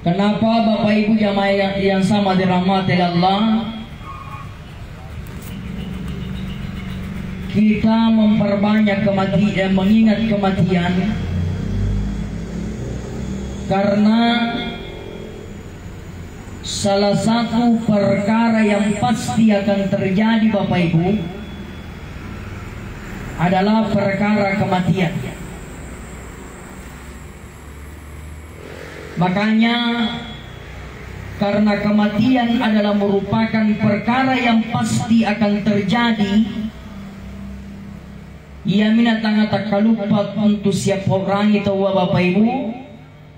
Kenapa Bapak Ibu jamaah yang sama dirahmati Allah, kita memperbanyak kematian, mengingat kematian? Karena salah satu perkara yang pasti akan terjadi Bapak Ibu adalah perkara kematian. Makanya karena kematian adalah merupakan perkara yang pasti akan terjadi, ia minatang takalupat untuk siap orang itu Bapak Ibu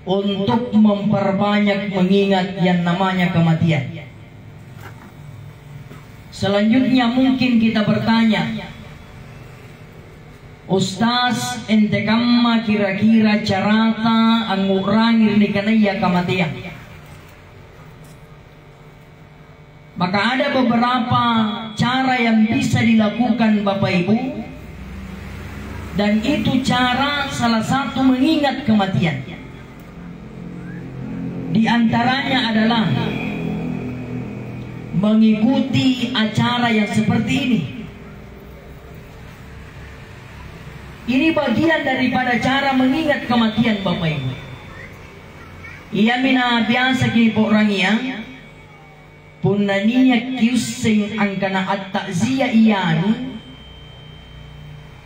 untuk memperbanyak mengingat yang namanya kematian. Selanjutnya mungkin kita bertanya, Ustaz, ente kamma kira-kira carata angurangi nikanaya kematian. Maka ada beberapa cara yang bisa dilakukan Bapak Ibu, dan itu cara salah satu mengingat kematian. Di antaranya adalah mengikuti acara yang seperti ini. Ini bagian daripada cara mengingat kematian Bapak Ibu. Ia mina biasa kini orang yang punaniya kiusing angkana at-ta'ziya iyanu.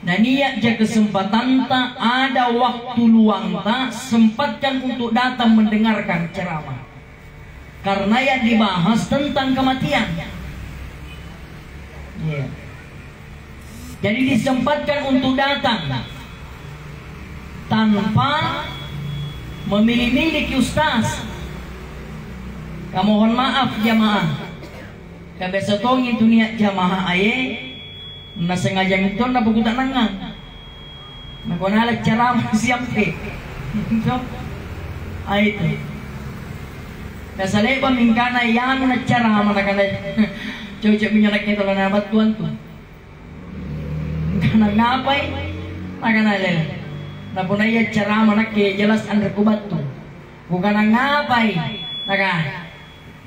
Naniya ja kesempatan ta, ada waktu luang ta, sempatkan untuk datang mendengarkan ceramah. Karena yang dibahas tentang kematian. Yeah. Jadi disempatkan untuk datang tanpa memilih-milih ustaz. Mohon maaf jamaah, kabesotong itu niat jamaah aye na sengaja itu na buku tak nangang na konala ceramah siap ke so aye itu kasaleba mingkana yang na ceramah na kana cocok minyak itu na batuan tuh karena ngapai nakana lele na punaya ceramah nak ke jelas andre kubat tuh bukan ngapai naka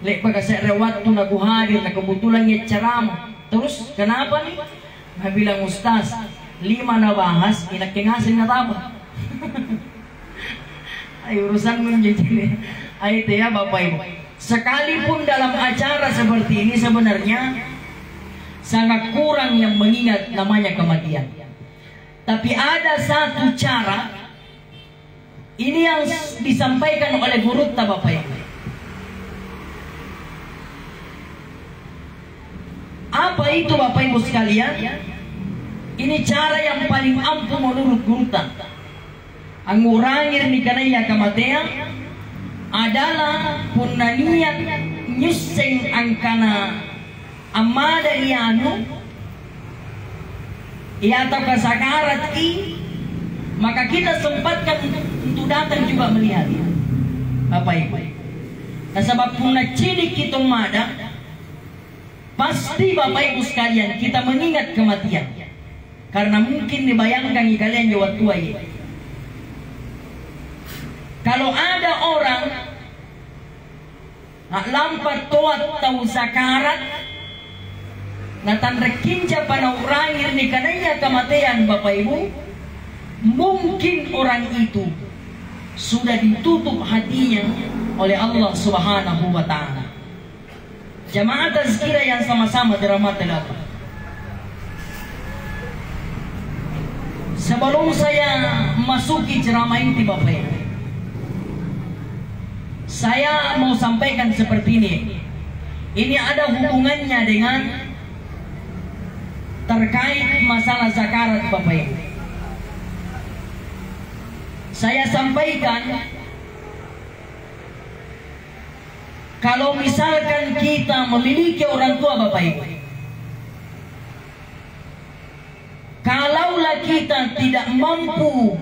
lek pagasa rewat tuh na kuhadir na kebetulan ya ceramah terus kenapa nih nah bilang ustaz 5 na bahas inakingasin na taba ay urusan menjadi ay itu ya Bapak Ibu. Sekalipun dalam acara seperti ini sebenarnya sangat kurang yang mengingat namanya kematian. Tapi ada satu cara, ini yang disampaikan oleh guru Bapak Ibu. Apa itu Bapak Ibu sekalian? Ini cara yang paling ampuh menurut guru angurangir nikanaya kematian adalah punaniat nyuseng angkana amada ianu ia atau kasakarat maka kita sempatkan untuk datang juga melihat Bapak Ibu. Nah sebab punna cilik kita mada pasti Bapak Ibu sekalian kita mengingat kematian karena mungkin dibayangkan kalian jawab tua ya. Kalau ada orang nak lampat toat tahu sakarat natan rekinja panaurangir ni kanaya kematian Bapak Ibu, mungkin orang itu sudah ditutup hatinya oleh Allah Subhanahu wa Ta'ala. Jamaah tazkirah yang sama-sama dirahmati Allah. Sebelum saya masuki ceramah inti Bapak Ibu, saya mau sampaikan seperti ini. Ini ada hubungannya dengan terkait masalah zakarat Bapak Ibu. Saya sampaikan kalau misalkan kita memiliki orang tua Bapak Ibu, kalaulah kita tidak mampu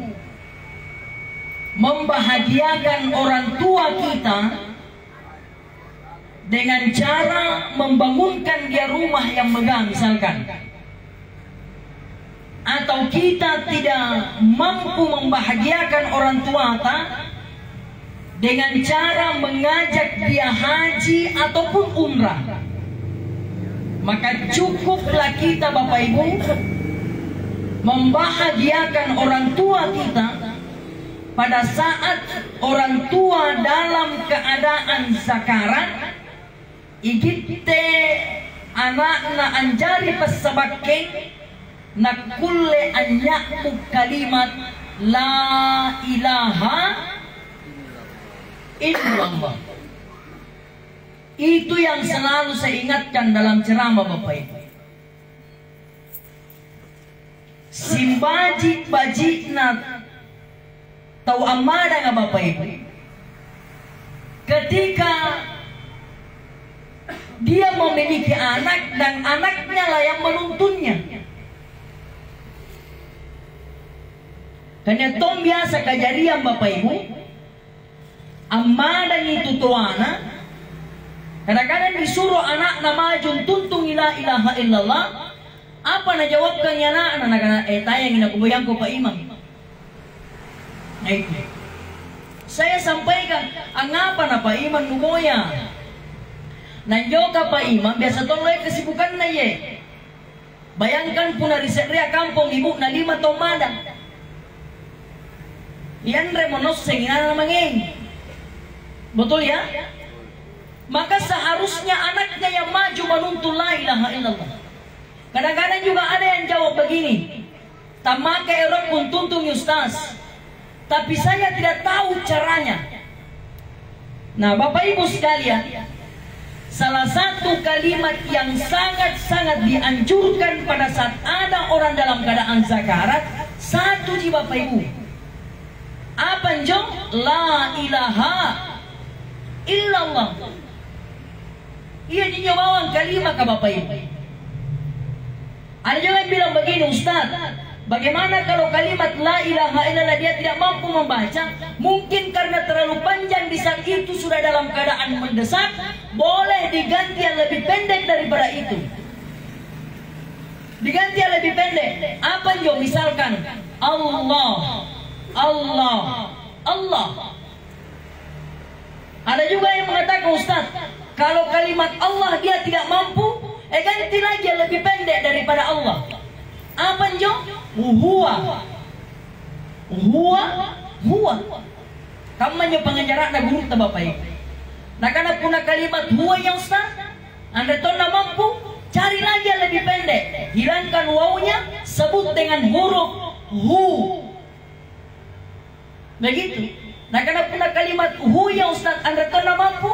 membahagiakan orang tua kita dengan cara membangunkan dia rumah yang megah misalkan, atau kita tidak mampu membahagiakan orang tua kita dengan cara mengajak dia haji ataupun umrah, maka cukuplah kita Bapak Ibu membahagiakan orang tua kita pada saat orang tua dalam keadaan sakarat. Igitte anakna anjari pasabakken na kulle anyaku kalimat la ilaha illallah. Itu yang selalu saya ingatkan dalam ceramah Bapak Ibu. Simbaji bajikna tahu amada nggak Bapak Ibu? Ketika dia memiliki anak dan anaknya lah yang menuntunnya. Karena tong biasa kejadian Bapak Ibu, amada itu tuana, kadang-kadang disuruh anak maju tuntung la ilaha illallah. Apa na jawabkan ya anak tayang ina kubayang ko Pak Imam. Saya sampaikan, angapa na Pak Imam numoya? Nanjoka Pak Imam biasa tolong kesibukan na ye. Bayangkan puna riset ria kampung ibu na 5 tomada. Yan remonos sengina namangeng. Betul ya? Maka seharusnya anaknya yang maju menuntut la ilaha illallah. Kadang-kadang juga ada yang jawab begini, tamaka erok pun tuntung Ustaz, tapi saya tidak tahu caranya. Nah Bapak Ibu sekalian, salah satu kalimat yang sangat-sangat dianjurkan pada saat ada orang dalam keadaan sakarat, satu ji Bapak Ibu, apa njong? La ilaha illallah. Iya dinyawang kalimat ke Bapak Ibu. Ada juga yang bilang begini, Ustaz, bagaimana kalau kalimat la ilaha illallah dia tidak mampu membaca? Mungkin karena terlalu panjang di saat itu sudah dalam keadaan mendesak, boleh diganti yang lebih pendek daripada itu. Diganti yang lebih pendek. Apa jo? Misalkan Allah, Allah, Allah. Ada juga yang mengatakan, Ustaz, kalau kalimat Allah dia tidak mampu, ganti lagi yang lebih pendek daripada Allah. Apa jo? Huwa, huwa, huwa. Kamu hanya pengajaran na guru ta Bapak Ibu. Nah karena punya kalimat huwa yang Ustaz, Anda tahu na mampu, cari lagi yang lebih pendek. Hilangkan wawunya, sebut dengan huruf hu. Begitu. Nah karena punya kalimat hu yang Ustaz, Anda tahu na mampu,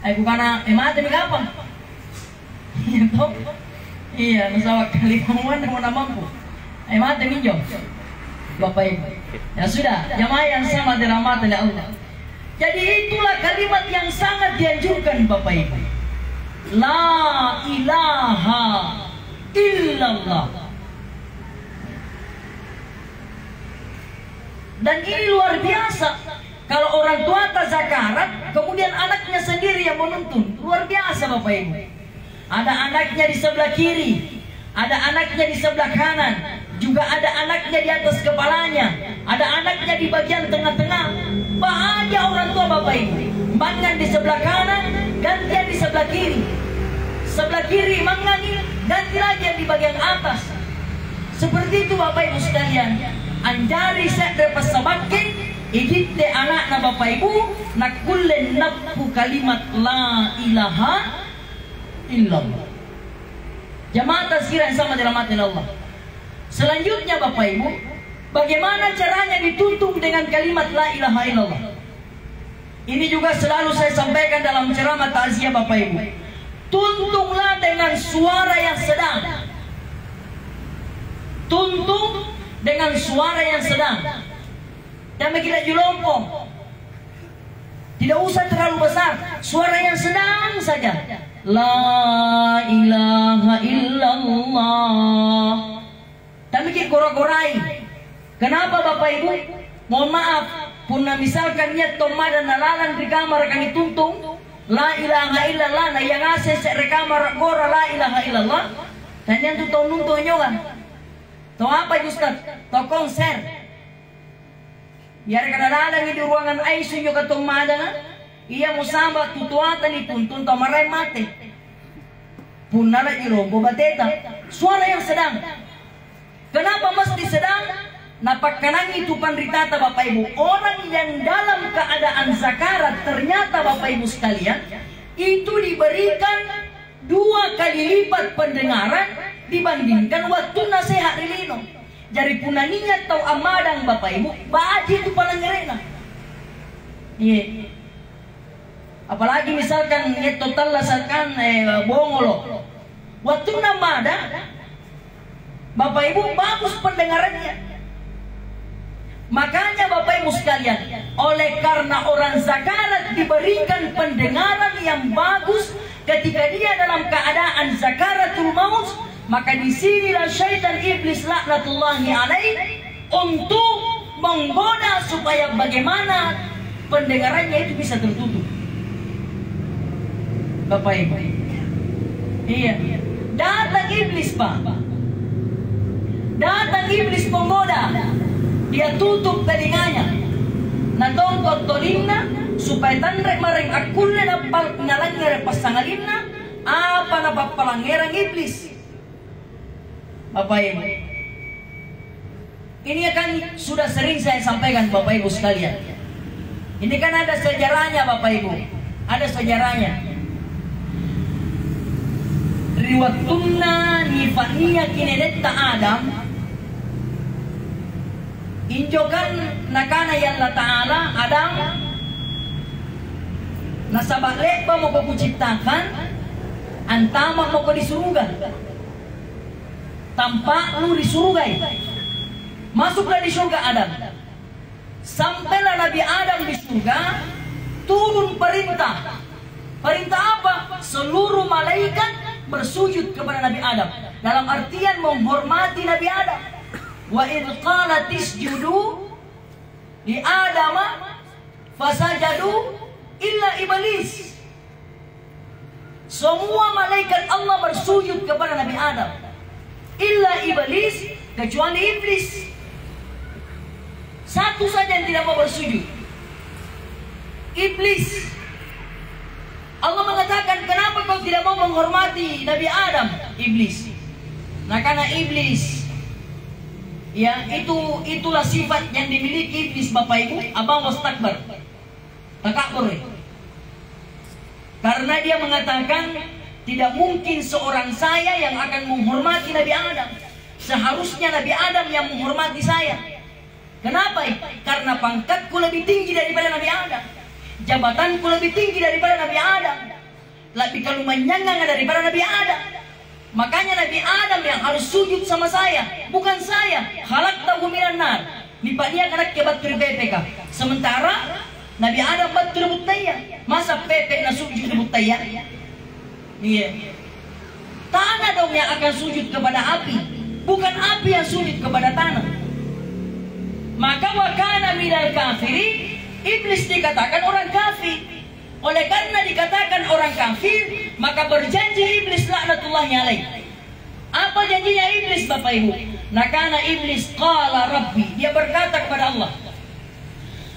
bukan mati apa? Iya toh? Iya, nasawak kalimuan mau mampu. Mati minjo. Bapak Ibu. Ya sudah, jamaah yang sama dirahmati oleh Allah. Jadi itulah kalimat yang sangat dianjurkan Bapak Ibu. La ilaha illallah. Dan ini luar biasa. Kalau orang tua tazakarat, kemudian anaknya sendiri yang menuntun. Luar biasa Bapak Ibu. Ada anaknya di sebelah kiri, ada anaknya di sebelah kanan, juga ada anaknya di atas kepalanya, ada anaknya di bagian tengah-tengah. Bahagia orang tua Bapak Ibu. Mangan di sebelah kanan, gantian di sebelah kiri. Sebelah kiri mangani, ganti lagi yang di bagian atas. Seperti itu Bapak Ibu sekalian. Anjari sekre pasabakin, igitte anak na Bapak Ibu, nak kullen nabku kalimat la ilaha illallah. Jamaah tazkirah yang sama dirahmati Allah. Selanjutnya Bapak Ibu, bagaimana caranya dituntun dengan kalimat la ilaha illallah? Ini juga selalu saya sampaikan dalam ceramah takziah Bapak Ibu. Tuntunglah dengan suara yang sedang. Tuntung dengan suara yang sedang. Dan kita julompo. Tidak usah terlalu besar, suara yang sedang saja. La ilaha illallah. Tapi kita gora-gorai. Kenapa Bapak Ibu? Mohon maaf, puna misalkan niat tomada nalalan di kamar kan dituntung la ilaha illallah, na yang ase se rekamar gora la ilaha illallah. Dan yang tu tau nuntung nyogan. Tau apa Ustaz? Tau konser. Biar kadang-kadang di ruangan ICU nyo katong madang, iya mo sama tutuatan ituntun tamaray mate. Punala di rombo bateta. Suara yang sedang. Kenapa mesti sedang? Napakkanang itu panritata Bapak Ibu. Orang yang dalam keadaan sakarat ternyata Bapak Ibu sekalian, itu diberikan 2 kali lipat pendengaran dibandingkan waktu nasihat rilino. Jadi punaninya tau amadang Bapak Ibu, baji itu paling ngerena. Iya. Apalagi misalkan total lasakan bongolo. Waktu namada Bapak Ibu bagus pendengarannya. Makanya Bapak Ibu sekalian, oleh karena orang sakarat diberikan pendengaran yang bagus ketika dia dalam keadaan sakaratul maut, maka disinilah syaitan iblis laknatullahi alaih untuk menggoda supaya bagaimana pendengarannya itu bisa tertutup. Bapak Ibu, iya, datang iblis Pak, datang iblis penggoda. Dia tutup telinganya, natongkot tolinna supaya tanrek mareng akulnya napal nalangnya pasangalinna apa napapalangerang iblis. Bapak Ibu, ini akan sudah sering saya sampaikan Bapak Ibu sekalian. Ini kan ada sejarahnya Bapak Ibu, ada sejarahnya. Riwatuna nifaniya kinedetta Adam. Injokan nakana ya Allah Ta'ala Adam nasabalik pa mo ko kuciptakan antama mo ko di surga tampak lu di surga. Masuklah di surga Adam. Sampailah Nabi Adam di surga, turun perintah. Perintah apa? Seluruh malaikat bersujud kepada Nabi Adam, dalam artian menghormati Nabi Adam. Wa idh qalat isjudu li Adama fasajadu illa iblis. Semua malaikat Allah bersujud kepada Nabi Adam, illa iblis, kecuali iblis. Satu saja yang tidak mau bersujud, iblis. Allah mengatakan, kenapa kau tidak mau menghormati Nabi Adam? Iblis. Nah, karena iblis, ya, itulah sifat yang dimiliki iblis Bapak Ibu. Abang wastakbar, takabur. Karena dia mengatakan tidak mungkin seorang saya yang akan menghormati Nabi Adam. Seharusnya Nabi Adam yang menghormati saya. Kenapa? Karena pangkatku lebih tinggi daripada Nabi Adam, jabatanku lebih tinggi daripada Nabi Adam, lebih kalumanyanganga daripada Nabi Adam. Makanya Nabi Adam yang harus sujud sama saya, bukan saya. Khalaqtahu minan nar. Nipania kanak kebatur PPK. Sementara Nabi Adam batur butaya. Masa PP na sujud butaya? Iya. Tanah dong yang akan sujud kepada api, bukan api yang sujud kepada tanah. Maka wakana minal kafiri, iblis dikatakan orang kafir. Oleh karena dikatakan orang kafir, maka berjanji iblis laknatullahi alaih. Apa janjinya iblis Bapak Ibu? Nakana iblis qala rabbi, dia berkata kepada Allah,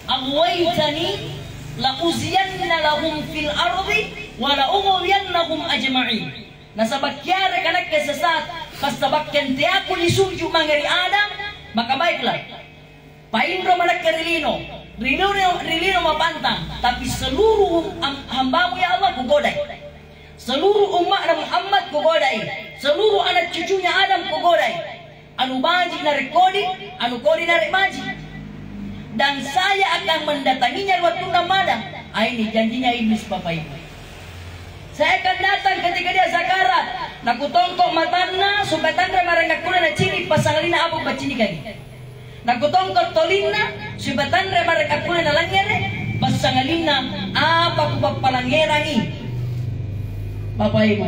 aghwaytani la uziyanna lahum fil ardi wa la ughwiyannahum ajma'in. Nasabakyara kanak kesesat, pasabakyan tiaku disuju mangari Adam, maka baiklah. Paindro manak kerilino, rilino mapantang, tapi seluruh hambamu ya Allah kugodai. Seluruh umat Muhammad kugodai. Seluruh anak cucunya Adam kugodai. Anu baji narik kodi, anu kodi narik baji. Dan saya akan mendatanginya waktu Ramadan. Ini janjinya iblis Bapak Ibu. Saya akan datang ketika dia sakarat. Nakutongkok matana supaya tanda marangakuna na cini pasangalina abog bacini kagi. Nakutongkot tolinna subatan remarek akuna na langere pasangalina apa kupapalangerangi. Bapak Ibu,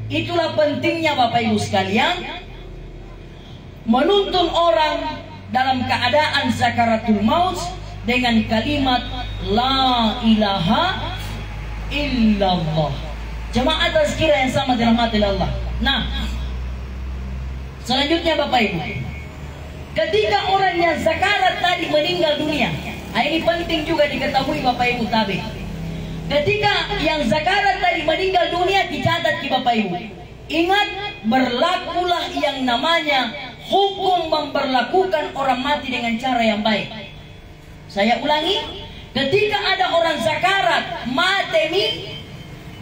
itulah pentingnya Bapak Ibu sekalian menuntun orang dalam keadaan sakaratul maut dengan kalimat la ilaha illallah. Jemaah tazkirah yang sama dalam hati Allah. Nah, selanjutnya Bapak Ibu, ketika orang yang sakarat tadi meninggal dunia, Ini penting juga diketahui Bapak Ibu tabe. Ketika yang Zakarat tadi meninggal dunia, dicatat di Bapak Ibu. Ingat, berlakulah yang namanya hukum memperlakukan orang mati dengan cara yang baik. Saya ulangi, ketika ada orang Zakarat mati,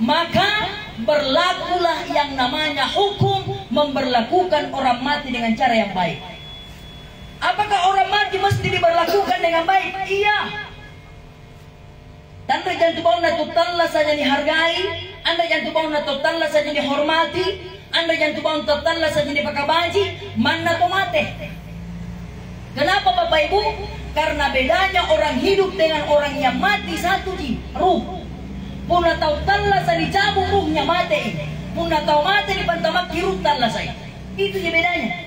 maka berlakulah yang namanya hukum memperlakukan orang mati dengan cara yang baik. Apakah orang mati mesti diberlakukan dengan baik? Iya. Tanda jangan bau na total saja dihargai, Anda jangan bau na total saja dihormati, Anda jangan bau total saja dipakabaji, mana to mate. Kenapa Bapak Ibu? Karena bedanya orang hidup dengan orang yang mati satu ji, ruh. Puna tahu talla sa dicabut ruhnya mati. Puna tahu mati di pantamak kirut talla saya. Itu je bedanya.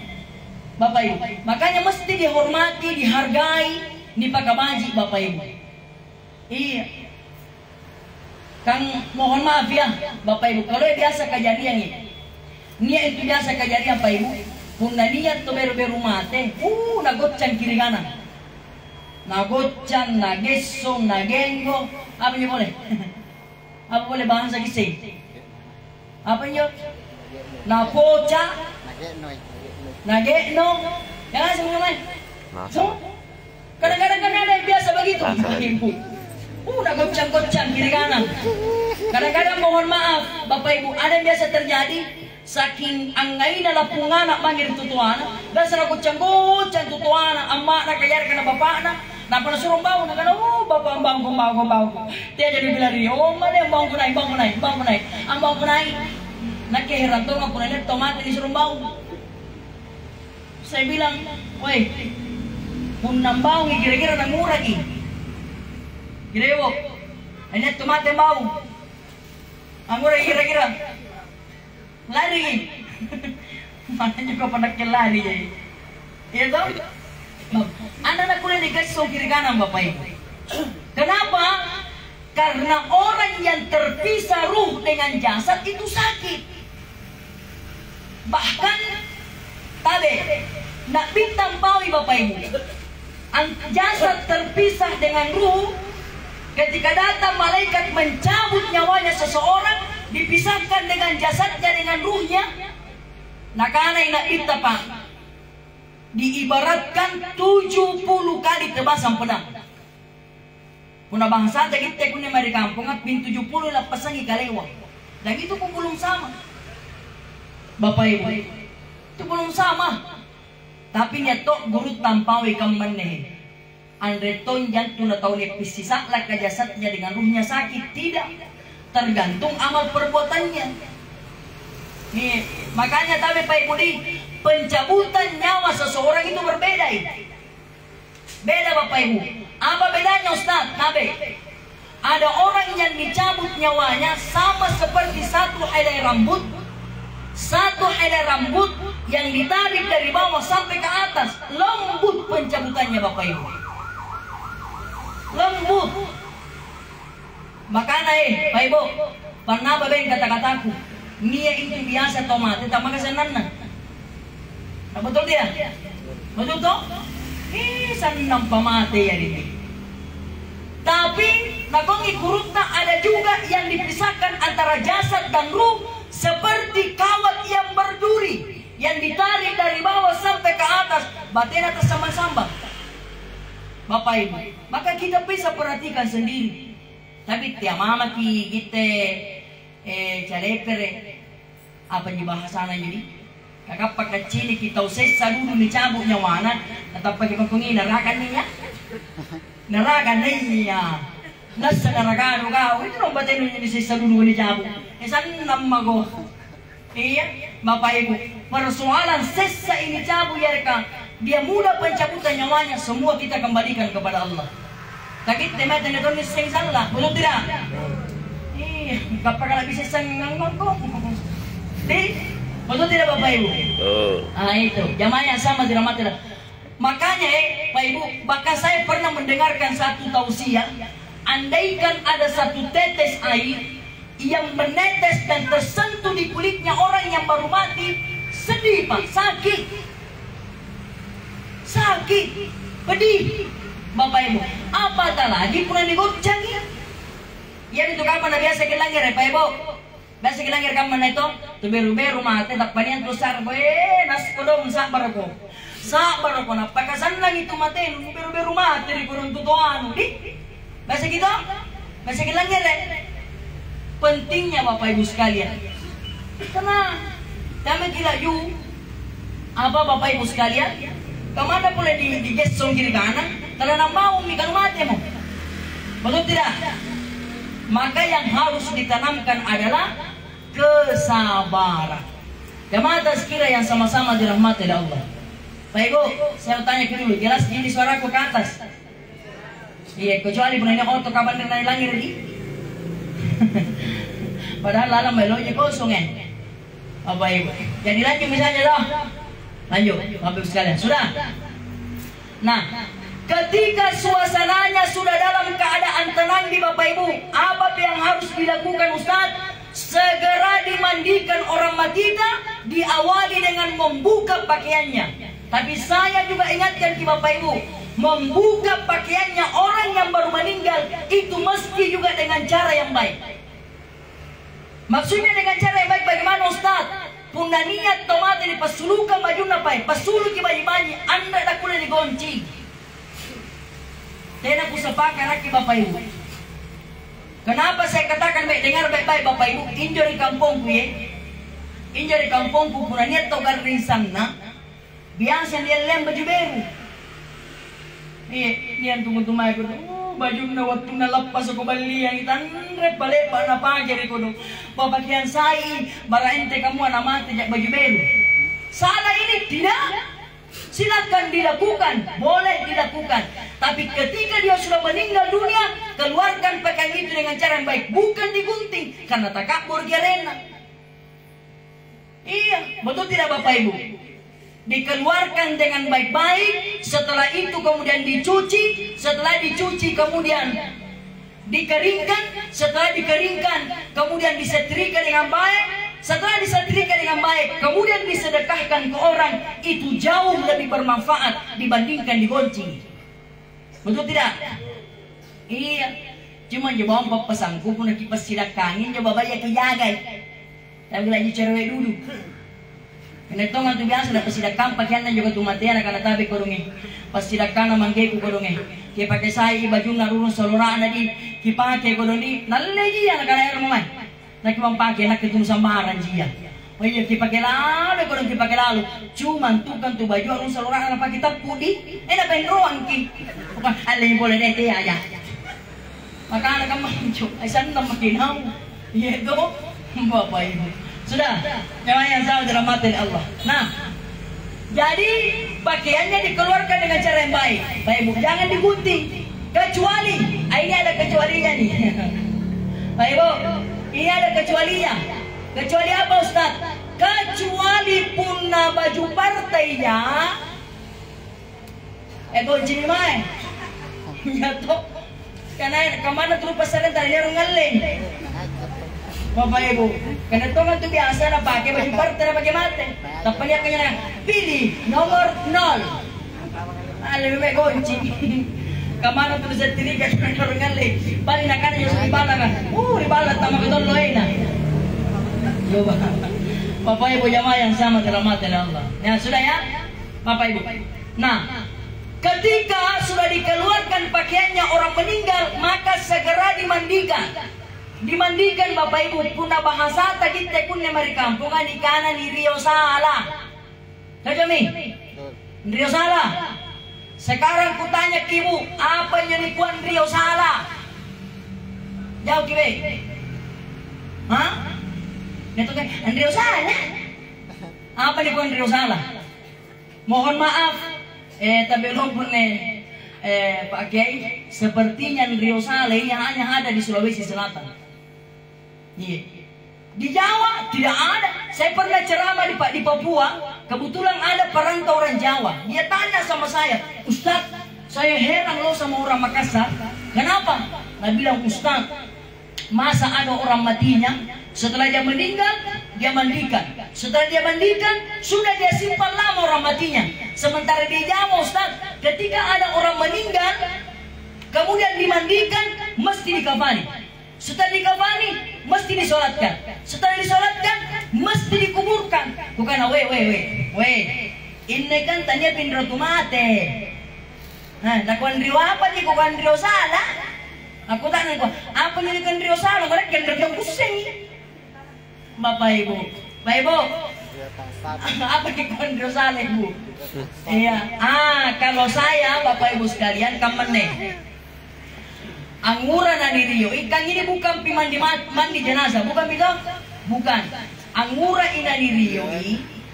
Bapak Ibu, makanya mesti dihormati, dihargai, dipakabaji Bapak Ibu. Iya. Kang mohon maaf ya Bapak Ibu, kalau biasa kejadian ini. Niat itu biasa kejadian Bapak Ibu. Puna niat to beru-beru mate, nagotcan kiri kanan. Nagotcan, nageso, nagenggo, apa niya boleh? Apa boleh bahasa kisih? Apa niya? Napoca, nageno, jangan semua main. So, kadang-kadang kan ada yang biasa begitu. Ibu, nagotcan-gotcan kiri kanan. Kadang-kadang mohon maaf, Bapak Ibu, ada yang biasa terjadi. Saking angay na lapungana manggil tutuana, biasa nagotcan-gotcan tutuana, amma na kayar ka na bapak na. Napa nasuruh bau, nak kena, bapak bau. Dia jadi bilang dia, mana bau naik, ang bau naik. Nak keheran tu, aku naik tomat disuruh bau. Saya bilang, woi, punam bau, kira-kira nak murah ki. Kira-kira, ini tomat bau. Ang murah kira-kira, lari ki. Mana juga pada kelari jadi. Iya tahu? Anak-anak kuliah dikasih kiri kanan Bapak Ibu. Kenapa? Karena orang yang terpisah ruh dengan jasad itu sakit. Bahkan tadi nak bintang bawi Bapak Ibu. Jasad terpisah dengan ruh. Ketika datang malaikat mencabut nyawanya seseorang, dipisahkan dengan jasadnya dengan ruhnya. Nah karena nak bintang Pak, diibaratkan 70 kali tebasan pedang. Kuna bangsa kita kuning di kampung pin 70 lah pasangi kalewa. Dan itu pun belum sama. Bapak Ibu, itu belum sama. Tapi nyatok guru tampawi kamane. Andre tonjan tuna tahu ni pisisa lah jasadnya dengan ruhnya sakit, tidak. Tergantung amal perbuatannya. Nih, makanya tapi Pak Ibu di pencabutan nyawa seseorang itu berbeda. Beda Bapak Ibu. Apa bedanya Ustaz? Nabe. Ada orang yang dicabut nyawanya sama seperti satu helai rambut. Satu helai rambut yang ditarik dari bawah sampai ke atas. Lembut pencabutannya Bapak Ibu. Lembut. Makanya Pak Ibu, pernah apa yang kata-kataku? Nia itu biasa tomat, tapi kesenan. Nah, betul dia? Betul toh? Sanang pamate ya ini. Tapi nakongi kurutna ada juga yang dipisahkan antara jasad dan ruh seperti kawat yang berduri yang ditarik dari bawah sampai ke atas, batin atas sama-sama. Bapak Ibu, maka kita bisa perhatikan sendiri. Tapi tiap mama kita calepere apa nih bahasanya jadi? Kakak pakai cili kita usesa dulu dicabut nyawana, tetap pakai pengkungi nerakan nih ya, nerakan nih ya, nasa nerakan kau itu nomor tenunya disesa dulu dicabut, esan nama go, iya, Bapak Ibu, persoalan sesa ini cabut ya reka, dia mudah pencabutan nyawanya, semua kita kembalikan kepada Allah. Tapi temat yang itu niseng salah, belum tidak? Iya, kapag kalau bisa sengang kok, betul tidak Bapak Ibu? Ah itu, jamaah yang sama tidak mati. Makanya Pak Ibu, bahkan saya pernah mendengarkan satu tausiah, andaikan ada satu tetes air yang menetes dan tersentuh di kulitnya orang yang baru mati, sedih Pak, sakit, pedih. Bapak Ibu, apatah lagi pula digoncang ya. Ya itu kapan na biasa kilangir Bapak Ibu. Biasa kilangir kapan na ito? Tuberu-beru mate tak panian tusar ko nas ko dong sabar ko. Sabar ko napakasan lang itu mate, tuberu-beru mate di kurun tutuan. Di? Biasa gitu? Biasa kilangir Pentingnya Bapak Ibu sekalian. Karena kami kira apa Bapak Ibu sekalian? Kemana pula di gesong kiri kanan? Kalau nak mau mikir mati mo, betul tidak? Maka yang harus ditanamkan adalah kesabaran. Jemaah sekira yang sama-sama dirahmati oleh Allah. Pak Ibu, saya tanya dulu, jelas ini suaraku ke atas? Iya, kecuali punya otot kapan naik langit lagi? Padahal lalang beloknya kosong ya. Bapak Ibu, jadi lanjut misalnya loh. Lanjut, Bapak Ibu sekalian. Sudah. Nah, ketika suasananya sudah dalam keadaan tenang di Bapak Ibu, apa yang harus dilakukan Ustaz? Segera dimandikan orang matita, diawali dengan membuka pakaiannya. Tapi saya juga ingatkan ke Bapak Ibu, membuka pakaiannya orang yang baru meninggal itu mesti juga dengan cara yang baik. Maksudnya dengan cara yang baik bagaimana Ustaz? Punda niat tomate di pasulukan baju napai, pasulu ki baju-baju, anda tak boleh digoncing. Tena ku sepakat lagi Bapak Ibu. Kenapa saya katakan baik dengar baik-baik Bapak Ibu? Injo di kampungku ya, injo di kampungku punda niat togar risang na, biasa dia lem baju baru. Nian tunggu-tunggu aku baju na waktu na lepas aku beli yang itan balik na pagi ko do. Babagian saya bara ente kamu anak mati baju baru. Salah ini tidak. Silakan dilakukan, boleh dilakukan. Tapi ketika dia sudah meninggal dunia, keluarkan pakaian itu dengan cara yang baik, bukan digunting karena takabur gerena. Iya, betul tidak Bapak Ibu? Dikeluarkan dengan baik-baik, setelah itu kemudian dicuci, setelah dicuci kemudian dikeringkan, setelah dikeringkan kemudian disetrika dengan baik, setelah disetrika dengan baik kemudian disedekahkan ke orang, itu jauh lebih bermanfaat dibandingkan digoncing. Betul tidak? Iya, cuma coba om pesanku pun kipas sidakangin coba banyak kejagai, tapi lagi cewek dulu. Kenetongan tu biasa dapat sidakang pakaian juga tu matian karena tabi korungi. Pas sidakang naman gay ku korungi. Kaya pakai saya baju narurun saluraan di kipake korungi. Nalagi yan nakala air mamay. Nakibang pakai nak ketemu sambaran dia. Oh iya kipake lalu korung kipake lalu. Cuman tukan tu baju arun saluraan apa kita pudi. Nak pengen ruang ki. Bukan alay boleh deh aja. Maka anak kamu cuk. Aisan nak makinaw. Iya tu Bapak Ibu. Sudah, jemaah yang saya dirahmati Allah. Nah, jadi pakaiannya dikeluarkan dengan cara yang baik. Baik Bu, jangan digunting. Kecuali, ini ada kecualinya nih. Baik Bu, ini ada kecualinya. Kecuali apa Ustaz? Kecuali punna baju partainya. Goncing mai. Ya toh. Karena kemana terus pasaran tadi orang ngaleng. Bapak Ibu, karena itu kan biasa na pakai baju partai na pakai mate. Tapi dia kanya pilih nomor 0. Lebih baik goncing. Kamana tuh bisa tiriga dengan orang ngaleng. Balik nak kan yang ribala kan. Ribala tama betul loe na. Coba. Bapak Ibu jamaah yang sama dirahmati Allah. Ya sudah ya, Bapak Ibu. Nah, ketika sudah dikeluarkan pakaiannya orang meninggal, maka segera dimandikan. Dimandikan Bapak Ibu, puna bahasa tadi tekun mari kampungan di kanan di Rio Sala. Kajami, Rio Sala. Sekarang kutanya kibu, apa yang nikuan Rio Sala? Jauh kibe. Hah? Neto kan Rio Sala. Apa nikuan Rio Sala? Mohon maaf, tapi belum pun Pak Kiai, sepertinya Rio Sala yang hanya ada di Sulawesi Selatan. Iya. Di Jawa tidak ada. Saya pernah ceramah di Papua, kebetulan ada perantau orang Jawa. Dia tanya sama saya, Ustaz, saya heran loh sama orang Makassar. Kenapa? Nah bilang, Ustaz, masa ada orang matinya, setelah dia meninggal, dia mandikan. Setelah dia mandikan, sudah dia simpan lama orang matinya. Sementara di Jawa, Ustaz, ketika ada orang meninggal, Kemudian dimandikan, mesti dikafani. Setelah dikafani, mesti disolatkan. Setelah disolatkan, mesti dikuburkan. Bukan, ini kan tanya pindro tumate. Nah, nakuan rio apa nih? Kukan rio salah. Aku tanya ko, apa nih kan rio salah? Mereka kan rio pusing. Bapak Ibu, apa nih kan rio salah Ibu? Iya. Kalau saya, Bapak Ibu sekalian, kamene. Angura nani rio, ikan ini bukan mandi jenazah, bukan begitu? Bukan. Angura inani rio,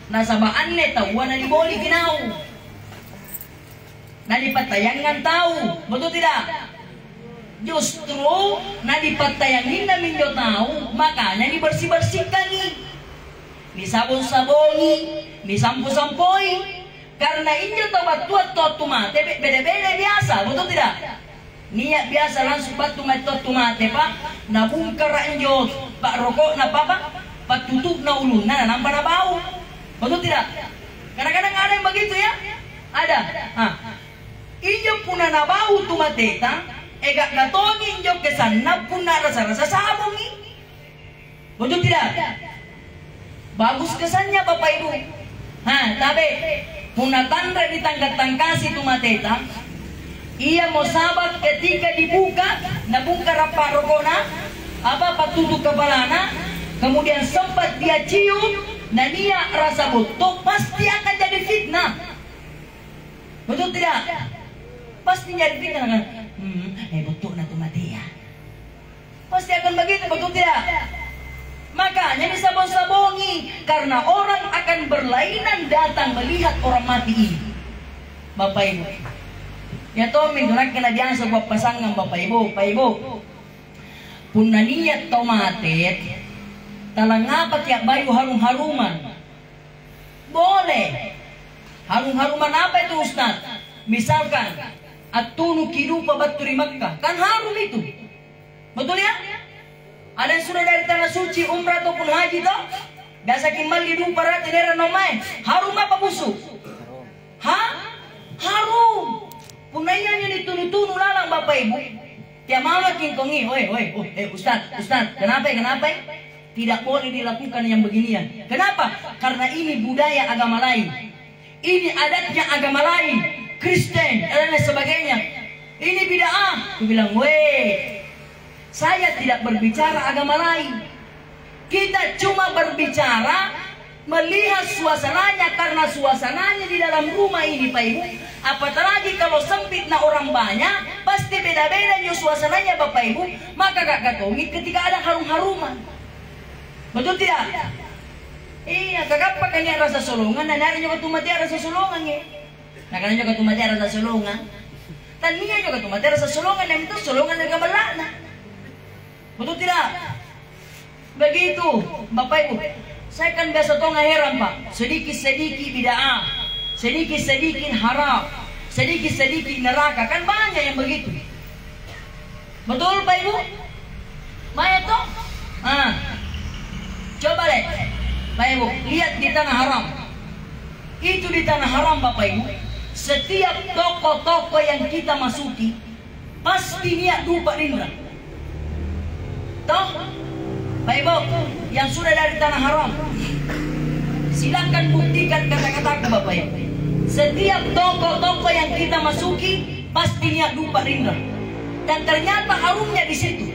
nasabaanne tahu, nani boli ginau. Nadi patayangan tahu, betul tidak? Justru nadi patayangin na minyo tahu, makanya dibersih-bersihkan nih. Disabon-saboni, disampu-sampoi. Karena inyo tahu mate beda-beda biasa, betul tidak? Niat biasa langsung batu mate pak, nabungkar inyo pak rokok na papa, patutup na ulun, na nampak na bau, betul tidak? Kadang-kadang ada yang begitu ya, ada. Inyo puna na bau tumateta, egak gatongi inyo kesana puna rasa-rasa sabong ni, betul tidak? Bagus kesannya Bapak Ibu. Tapi puna tanda di tangkat-tangkasi tumateta. Ia mau sabat ketika dibuka, nabungkar apa rokona, apa patutup kepalana, kemudian sempat dia cium, dan dia rasa butuh, pasti akan jadi fitnah. Betul tidak? Pasti jadi fitnah kan? Butuh na tumatea. Pasti akan begitu, betul tidak? Makanya disabon-sabongi, karena orang akan berlainan datang melihat orang mati ini. Bapak Ibu, ya toh mindurak kena jangan sebuah pasangan Bapak Ibu, pun niat tomatet, talang apa tiap bayu harum-haruman, boleh. Harum-haruman apa itu Ustaz? Misalkan atunu kidupa baturi Makkah, kan harum itu, betul ya? Ada yang sudah dari tanah suci umrah ataupun haji toh, biasa kimal hidup para tinera nomai, harum apa busuk? Harum. Punanya yang ditunu-tunu lalang Bapak Ibu. Tiap malam kingkongi, Ustaz, kenapa? Tidak boleh dilakukan yang beginian. Kenapa? Karena ini budaya agama lain. Ini adatnya agama lain, Kristen dan lain sebagainya. Ini bid'ah. Aku bilang, saya tidak berbicara agama lain. Kita cuma berbicara melihat suasananya, karena suasananya di dalam rumah ini Pak Ibu. Apalagi kalau sempit na orang banyak, pasti beda-beda yo suasananya Bapak Ibu. Maka gak katongit ketika ada harum-haruman. Betul tidak? Iya, kakak pakainya rasa solongan, dan hari juga tumati rasa solongan ya. Nah, karena juga tumati rasa solongan. Dan niya juga tumati rasa solongan, dan itu solongan dari kamalana. Betul tidak? Begitu, Bapak Ibu. Saya kan biasa tahu heran Pak. Sedikit-sedikit bid'ah, sedikit-sedikit haram, sedikit-sedikit neraka. Kan banyak yang begitu. Betul Pak Ibu? Banyak toh? Coba deh Pak Ibu, lihat di tanah haram. Itu di tanah haram Bapak Ibu. Setiap toko-toko yang kita masuki, pasti niat dupa rindra. Toh? Pak Ibu, yang sudah dari tanah haram, silakan buktikan kata-kataku Bapak Ibu. Setiap toko-toko yang kita masuki, pasti niat dupa rindra. Dan ternyata harumnya di situ.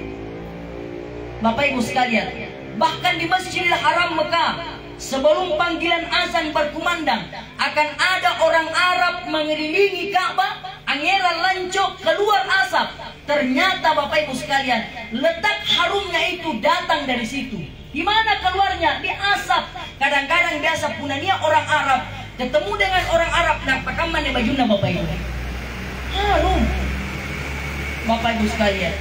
Bapak Ibu sekalian, bahkan di Masjidil Haram Mekah, sebelum panggilan azan berkumandang, akan ada orang Arab mengelilingi Ka'bah, angera lancok keluar asap. Ternyata Bapak Ibu sekalian, letak harumnya itu datang dari situ. Di mana keluarnya? Di asap. Kadang-kadang biasa punanya orang Arab ketemu dengan orang Arab, nak pakaman di bajuna Bapak Ibu. Harum. Bapak Ibu sekalian.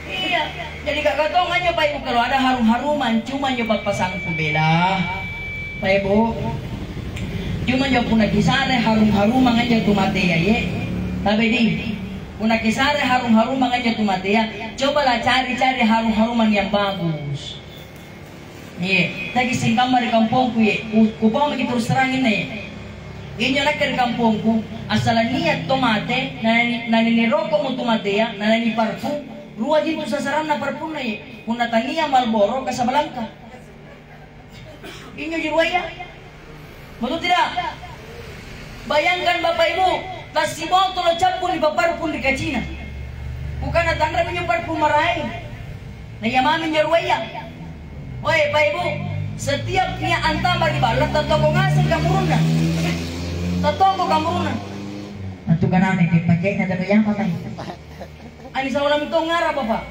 Iya, jadi gak katong aja Pak Ibu, kalau ada harum-haruman cuma nyoba pasang kubela Pak Ibu, cuma nyoba puna kisare harum-haruman aja tu mati ya tapi di puna kisare harum-haruman aja tu mati ya. Cobalah cari-cari harum-haruman yang bagus. Iya, lagi singkam di kampungku ya, kupang begitu terus terang ini. Inyo nak ke kampungku, asal niat tomate, nani rokok mo tomate ya, nani parfum, ruwa dito sasaran na parfum na ye. Kung natania Marlboro Casablanca. Inyo jiruaya. Betul tidak? Bayangkan Bapak Ibu, tas si botol campur di parfum di Cina. Bukan natandra minyo parfum marai. Na yamami jiruaya. Oi, Pak Ibu, setiap niya anta bagi balat tatoko ngasih kamuruna. Tatoko kamuruna. Nanti kan aneh dipakai na dapat yang patay. Ani sa ulam ito ngara Bapak.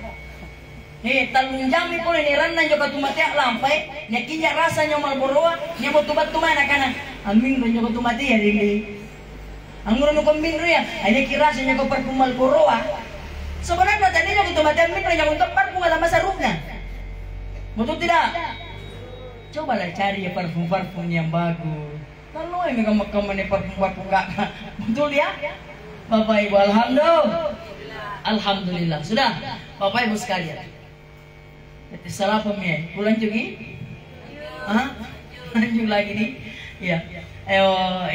Talung jami po ni randan jo katumatia lampai, nya kinya rasa nyo Marlboro, nya mo tubat-tumana kana. Amin ro nyo katumati ya dili. Ang nguro no kombin ro ya, ay kirasa nyo ko parfum Marlboro. Sebenarnya tadi nyo katumati amin ro nyo untuk parfum ala masarupna. Betul tidak? Cobalah cari ya parfum-parfum yang bagus. Kalau ini kamu parfum-parfum enggak betul ya? Bapak Ibu, alhamdulillah. Sudah, Bapak Ibu sekalian. Itu salah pemian. Pulang juga? Lanjut lagi nih. Ya.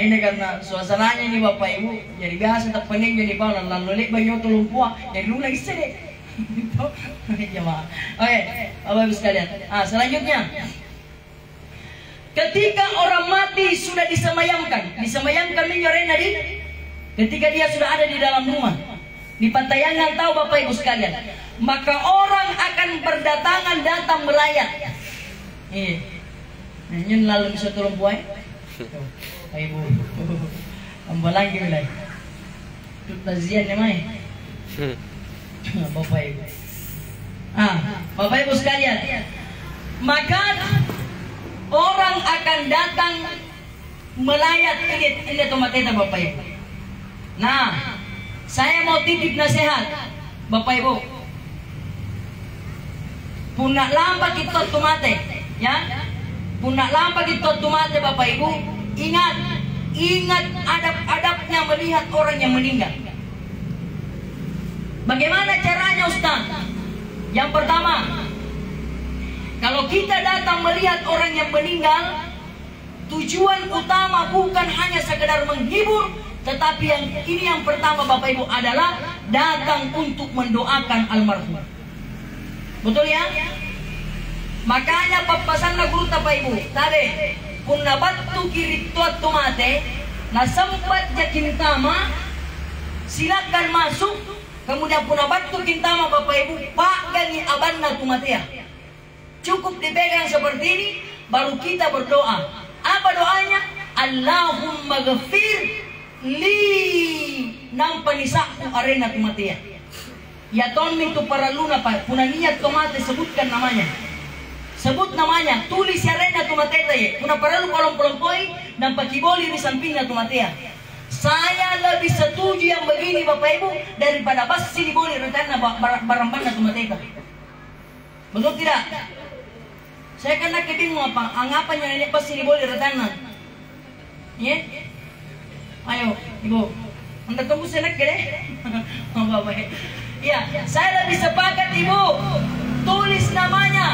Ini karena suasananya nih Bapak Ibu. Jadi biasa tak pening jadi bawah lalu lek banyak tulumpua. Jadi lu lagi sedih. Jemaah. Oke, Bapak Ibu sekalian. Selanjutnya. Ketika orang mati sudah disemayamkan minyorena ketika dia sudah ada di dalam rumah, di Pantayangan tahu Bapak Ibu sekalian, maka orang akan berdatangan datang melayat. Nyun lalu bisa turun puai, Bapak Ibu, ambalangi mulai, tazian namai, Bapak Ibu. Bapak Ibu sekalian, maka orang akan datang melayat ini tomateta Bapak Ibu. Nah, saya mau titip nasihat Bapak Ibu. Punak lambat kita tomate, ya. Punak lambat kita tomate Bapak Ibu. Ingat adab-adabnya melihat orang yang meninggal. Bagaimana caranya Ustaz? Yang pertama, kalau kita datang melihat orang yang meninggal, tujuan utama bukan hanya sekedar menghibur, tetapi yang pertama Bapak Ibu adalah datang untuk mendoakan almarhum. Betul ya? Makanya papasan na guru Bapak Ibu, tadi kung nabattu kiri tuat tomate, na sempat jakin tama, silakan masuk. Kemudian pun nabattu kintama Bapak Ibu, pak gani aban na tomatea. Cukup dipegang seperti ini, baru kita berdoa. Apa doanya? Allahumma ghafir li nampanisaku arena tumatia. Ya tolong itu para luna pak. Puna niat tomate sebutkan namanya. Sebut namanya. Tulis arena tumateta ya. Puna para lu kolom-kolompoi dan pakiboli di sampingnya tumatia. Saya lebih setuju yang begini Bapak Ibu daripada basi diboli rencana barang-barang tumateta. Betul tidak? Saya kan nak bingung anggapan yang ini pasti boleh rencana. Ya? Ayo, Ibu. Anda tunggu saya nak deh. Bapak. Ya, saya lebih sepakat Ibu. Tulis namanya.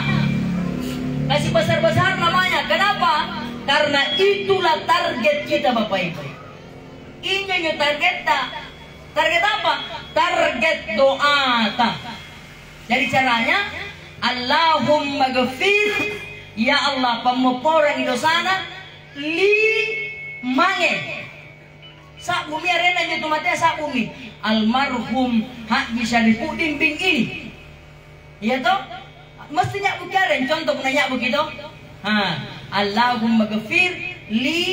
Kasih besar-besar namanya. Kenapa? Karena itulah target kita Bapak Ibu. Ini yang target tak. Target apa? Target doa tak. Jadi caranya Allahumma ghafir, ya Allah pemoporan idosana li mange sak bumi arena nyo tumatea sak bumi almarhum hak bisa dipudin bing ini ya toh mestinya bukaren contoh nanya begitu Allahumma ghafir li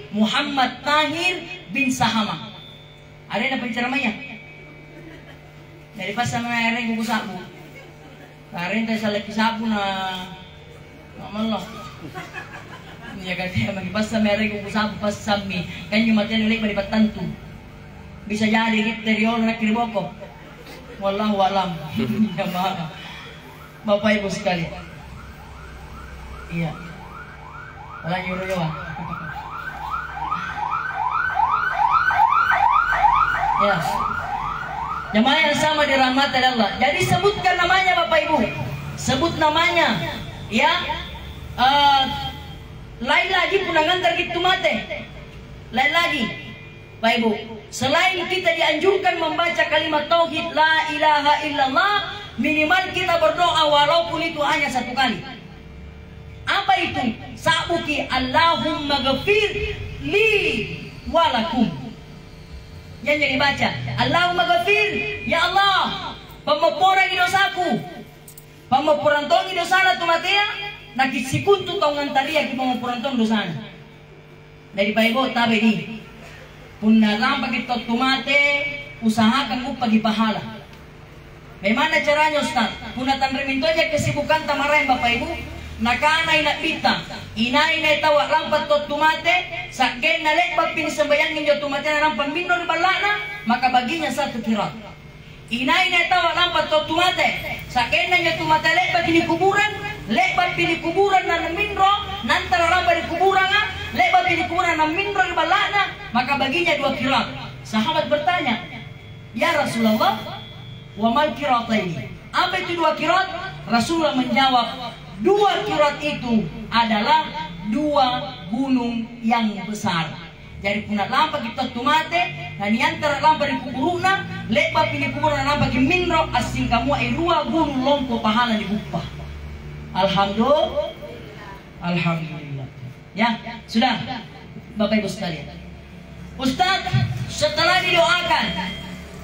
Muhammad Tahir bin Sahama arena penceramanya dari pas sama arena kuku sabu karin tayo sa lakisapo na mamalak. Niya kasi magipas sa meron kung usapo pas sa mi. Kanyo matiyan ulit malipat tanto. Bisa jadi interior na kiriboko. Wallahu alam. Bapak Ibu sekali. Iya. Wala nyuruh ya. Ya. Jemaah yang sama dirahmati Allah. Jadi sebutkan namanya Bapak Ibu. Sebut namanya. Ya. Lain lagi punangan target tumate. Lain lagi, Pak Ibu, selain kita dianjurkan membaca kalimat tauhid la ilaha illallah, minimal kita berdoa walaupun itu hanya 1 kali. Apa itu? Sabuki Allahumma ghafir li walakum. Yang jadi baca Allahumma ghafir, ya Allah, pemapuran dosaku, pemapuran tong dosana tu matea, nakisikuntu tong antaria ki pemapuran tong dosana. Dari Pak Ibu tabe di punna lampa kita tumate, usahakan upagi pahala. Bagaimana caranya Ustaz? Punna tanreminto aja kesibukan tamarain Bapak Ibu, nakana ina pita, ina tawa lampat to tumate, saken na lekbat pin sembayangin jo tumate na lampan minor balana, maka baginya 1 kirat. Ina tawa lampat to tumate, saken na jo tumate lekbat pin kuburan na minro, nantara lampat di kuburan lekbat pin kuburan na minro balana, maka baginya 2 kirat. Sahabat bertanya, ya Rasulullah, wa mal kirataini? Apa itu 2 kirat? Rasulullah menjawab, 2 kirat itu adalah 2 gunung yang besar. Jadi punat lampa kita tumate, dan antara lampa di kuburuna, lepa pilih kuburan lampa di minro, asing kamu 2 gunung lompo pahala di bupah. Alhamdulillah. Ya, sudah Bapak Ibu sekalian. Ustaz, setelah didoakan,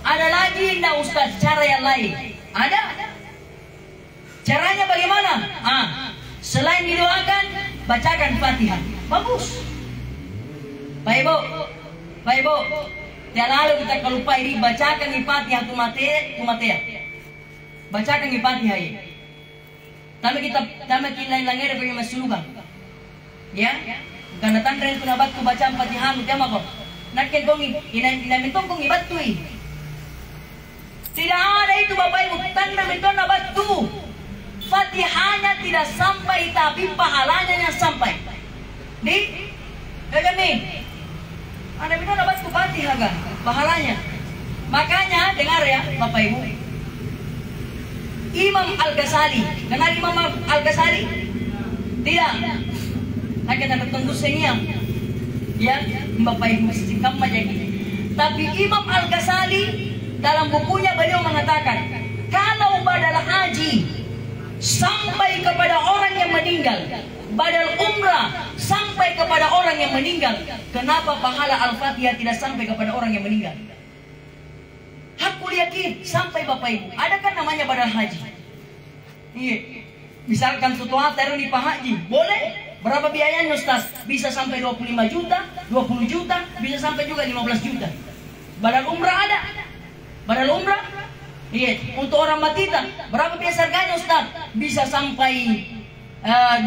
ada lagi enggak Ustaz cara yang lain? Ada. Caranya bagaimana? Selain didoakan, bacakan Fatihah. Bagus. Pak Ibu, tiada lalu kita kelupa ini bacakan Fatihah tumatea. Bacakan Fatihah ini. Tama kita lain-langir bagi masulugan. Ya, karena tanda itu nabat ku baca Fatihah mu tema ko. Nakken kongi, inamitong kong ibatui. Tidak ada itu Bapak Ibu, tanda mitong nabat tu. Fatihahnya tidak sampai, tapi pahalanya yang sampai. Kami ada minum dapat ke Fatihah kan? Pahalanya. Makanya dengar ya Bapak Ibu, Imam Al-Ghazali, kenal Imam Al-Ghazali? Tidak. Kita bertunggu sengiang. Ya, Bapak Ibu sikam aja gitu. Tapi Imam Al-Ghazali dalam bukunya beliau mengatakan, kalau badal haji sampai kepada orang yang meninggal, badal umrah sampai kepada orang yang meninggal, kenapa pahala Al-Fatihah tidak sampai kepada orang yang meninggal? Aku yakin sampai Bapak Ibu. Ada kan namanya badal haji? Iya. Misalkan setelah taruh di Pak Haji, boleh. Berapa biayanya Ustaz? Bisa sampai 25 juta, 20 juta, bisa sampai juga 15 juta. Badal umrah ada. Badal umrah. Iya, untuk orang matita berapa biasa harganya Ustaz? Bisa sampai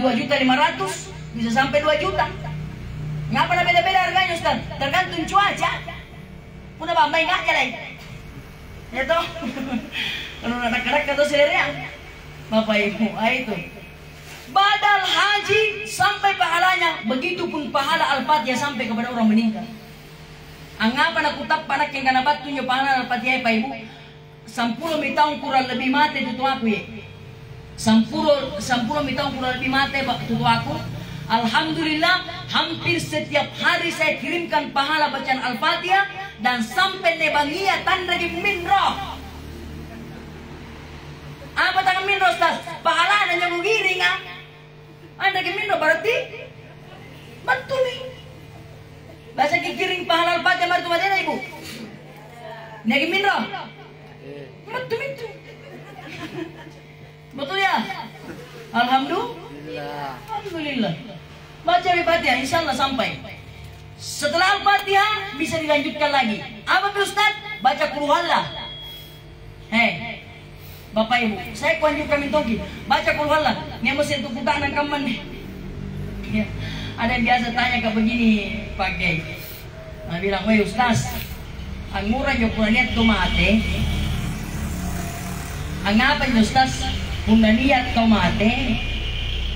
2.500.000, bisa sampai 2 juta. Ngapa ada beda-beda harganya Ustaz? Tergantung cuaca. Punya bambay nggak aja lagi. Ya toh. Kalau anak-anak atau selera, Bapak Ibu, itu. Badal haji sampai pahalanya, begitupun pahala Al-Fatihah sampai kepada orang meninggal. Anggapan aku tak panak yang kena batunya pahala Al-Fatihah Pak Ibu. 10 tahun kurang lebih mati tutu aku ya. 10 tahun kurang lebih mati tutu aku. Alhamdulillah hampir setiap hari saya kirimkan pahala bacaan Al-Fatihah, dan sampai nebangia tanda di minro. Apa tangan minro Ustaz? Pahala ada yang giring ah. Anda ke minro berarti betul nih. Bahasa kiring pahala Al-Fatihah martu madena Ibu. Negi minro. Betul itu. Betul ya? Alhamdulillah. Baca Al-Fatihah, insya Allah sampai. Setelah Al-Fatihah bisa dilanjutkan lagi. Apa Ustaz? Baca Qul-Huwallah. Bapak Ibu, saya kuanjurkan mintoki. Baca Qul-Huwallah. Ini mesti untuk buka anak kaman nih. Ya. Ada yang biasa tanya kayak begini Pak Kiai. Nah bilang, woi Ustaz, ang murah yung niat tumate. Ang apa yung Ustaz, kung niat tumate,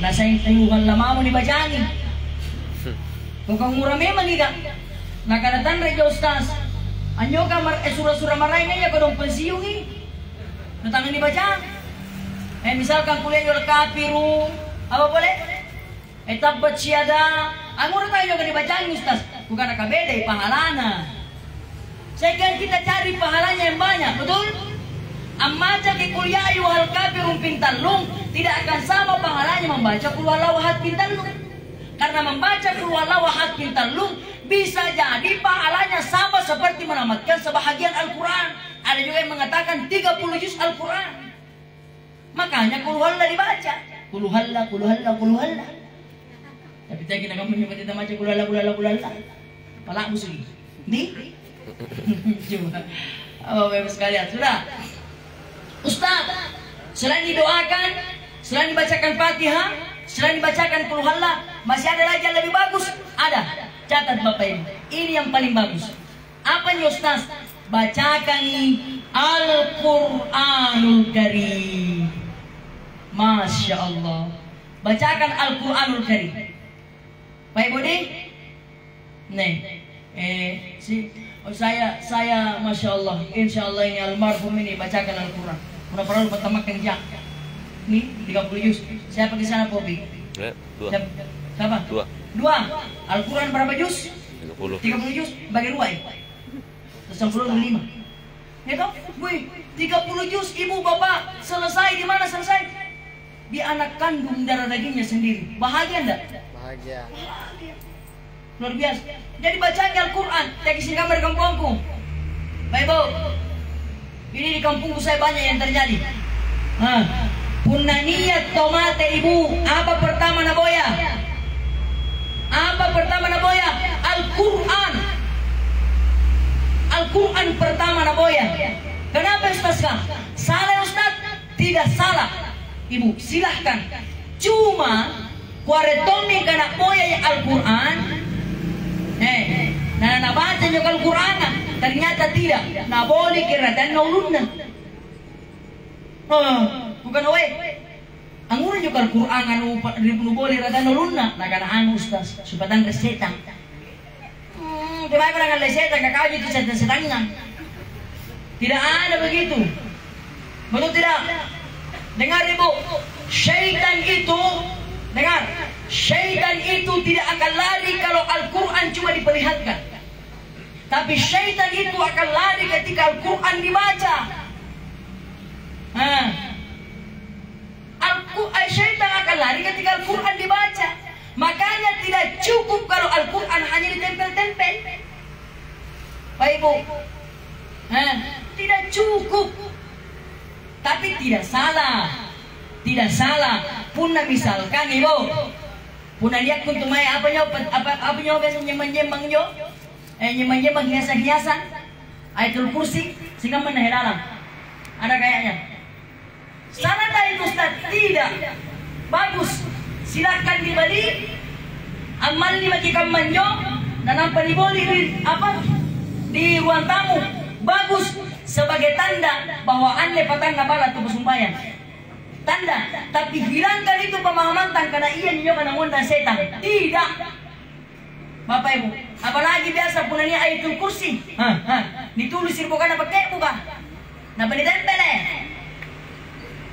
nasa yung Qul-Huwallah mo ni bacani. Kung kang murah memang ika, nakalatan rin yung Ustaz, anyo ka surah-surah maray ngayon ka dong pensiyungi. Natangan ni baca. Misalkan kuliah yung kapiru, apa boleh? Tabat syada, ang murah tayo ka ni bacani Ustaz. bukan akan beda pahalana. Sekarang kita cari pahalanya yang banyak, betul? Amma ke kuliah ayuhal kafirun pintalung tidak akan sama pahalanya membaca qul huwallahu ahad pintalung. Karena membaca qul huwallahu ahad pintalung bisa jadi pahalanya sama seperti menamatkan sebahagian Al-Quran. Ada juga yang mengatakan 30 juz Al-Quran. Makanya qul huwallahu dibaca. Qul huwallahu, qul huwallahu, qul huwallahu. Tapi kita kamu menyebut kita baca qul huwallahu, qul huwallahu, qul huwallahu. Palak musuh. Di? Coba. Bapak-bapak sekalian, sudah. Ustaz, selain didoakan, selain dibacakan Fatihah, selain dibacakan qul huwallahu, masih ada lagi yang lebih bagus? Ada. Catat Bapak Ibu. Ini yang paling bagus. Apa nih Ustaz? Bacakan Al-Qur'anul Karim. Masya Allah. Bacakan Al-Qur'anul Karim. Baik Budi? Nih. Saya Masya Allah. Insya Allah ini almarhum ini bacakan Al-Quran. Udah perlu bertemakan jak. Nih 30 juz. Saya pergi sana Pobi. 2. Siapa? 2. Al-Quran berapa juz? 30 juz bagi 2 ya? 65. Ya toh? Wih, 30 juz ibu bapak selesai di mana selesai? Di anak kandung darah dagingnya sendiri. Bahagia enggak? Bahagia. Luar biasa. Jadi bacanya Al-Quran. Saya kisah gambar kampungku. Baik Bu. Ini di kampungku saya banyak yang terjadi. Punaniyat tomate ibu. Apa pertama naboya? Apa pertama naboya? Al-Quran. Al-Quran pertama naboya. Kenapa Ustaz? Salah Ustaz? Tidak salah. Ibu silahkan. Cuma kuaretomi kana boya ya Al-Quran. Nah baca juga Al-Quran. Ternyata tidak. Nah boleh kira dan naulunna. Bukan weh. Angguran juga Al-Quran anu boleh rada naulunna. Nah kana anu Ustaz. Supatan resetan. Coba aku dengan resetan kakak itu setan-setannya. Tidak ada begitu. Betul tidak? Dengar ibu. Syaitan itu. Dengar. Syaitan itu tidak akan lari kalau Al-Quran cuma diperlihatkan. Tapi syaitan itu akan lari ketika Al-Quran dibaca. Syaitan akan lari ketika Al-Quran dibaca. Makanya tidak cukup kalau Al-Quran hanya ditempel-tempel. Baik Ibu. Tidak cukup. Tapi tidak salah. Tidak salah. Puna misalkan Ibu. Puna lihat kuntum apa nyo biasa nyembang nyo? Nyembang hiasan-hiasan. Ayatul Kursi sehingga menahan dalam. Ada kayaknya. Salah tadi Ustaz? Tidak. Bagus. Silakan dibeli. Amal dibagikan manyo dan apa dibeli di ruang tamu. Bagus sebagai tanda bahwa anda patang nabala tu persumbayan. Tanda, tapi hilangkan itu pemahaman karena ia nyoba namun dan setan. Tidak. Bapak Ibu, apalagi biasa punanya ayatul kursi. Ditulis bukan apa kek buka. Nah penitempel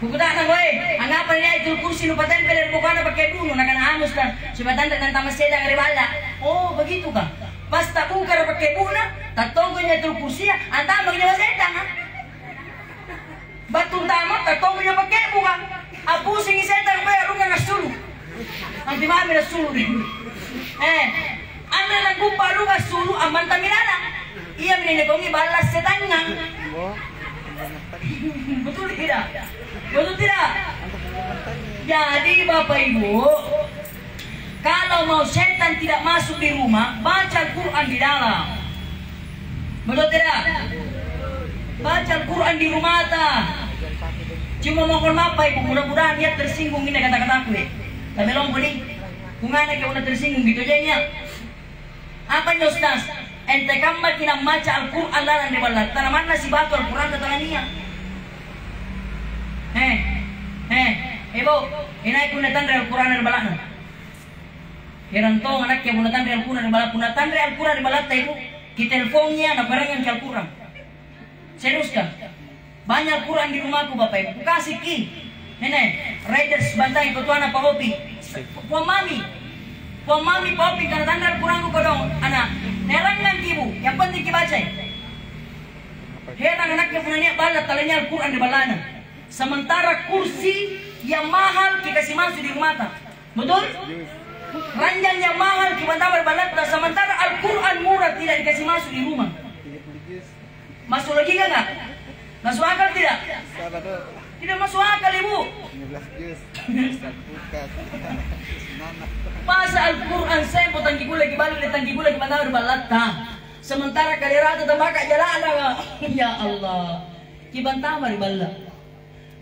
buku tak nang gue. Angapa ini ayatul kursi lupa tempel bukan apa kek bunuh. Nak kana amus kan. Supaya tanda dan tamas setan ribala. Oh begitu kah? Pas tak buka apa kek bunuh. Tak tonggonya ayatul kursi ya. Antara menjadi setan. Batu tamat tak tonggonya pakai bukan. Apu singi setan bayar lu nggak sulu. Nanti mami dah sulu. Anda nak lupa lu nggak sulu aman tamirana. Iya menini kongi balas setannya. Betul tidak? Betul tidak? Jadi Bapak Ibu, kalau mau setan tidak masuk di rumah, baca Al-Quran di dalam. Betul tidak? Baca Al-Quran di rumah tak. Cuma mohon maaf Ibu, mudah-mudahan dia tersinggung ini kata-kata aku tapi belum boleh. Kungana kau udah tersinggung gitu aja nya. Apa nya Ustaz? Ente kamma kina maca Al-Quran lalan di balat. Tanaman nasi batu Al-Quran katangannya. Ibu, inai punatan dari Al-Quran di balat. Hirantong anak yang punatan dari Al-Quran di balat. Punatan dari Al-Quran di balat Ibu. Ki teleponnya ada barang yang Al-Quran. Serius kah? Banyak Quran di rumahku Bapak Ibu. Kasih ki. Riders bantai ketuana Pak Opi. Puan Mami. Mami papi karena tanda Al-Quran ko dong anak. Nerangan ibu, yang penting dibaca. Herang anaknya punya niat balat talanya Al-Quran di balana. Sementara kursi yang mahal dikasih masuk di rumah tak. Betul? Ranjang yang mahal kita berbalat, sementara Al-Quran murah tidak dikasih masuk di rumah. Masuk lagi nggak? Masuk akal tidak? Tidak masuk akal ibu. Pas Al-Quran saya mau tangki gula balik tangki gula kita berbalat tak. Sementara kalera tetap makan jalan lah. Ya Allah. Kibantah mari bala.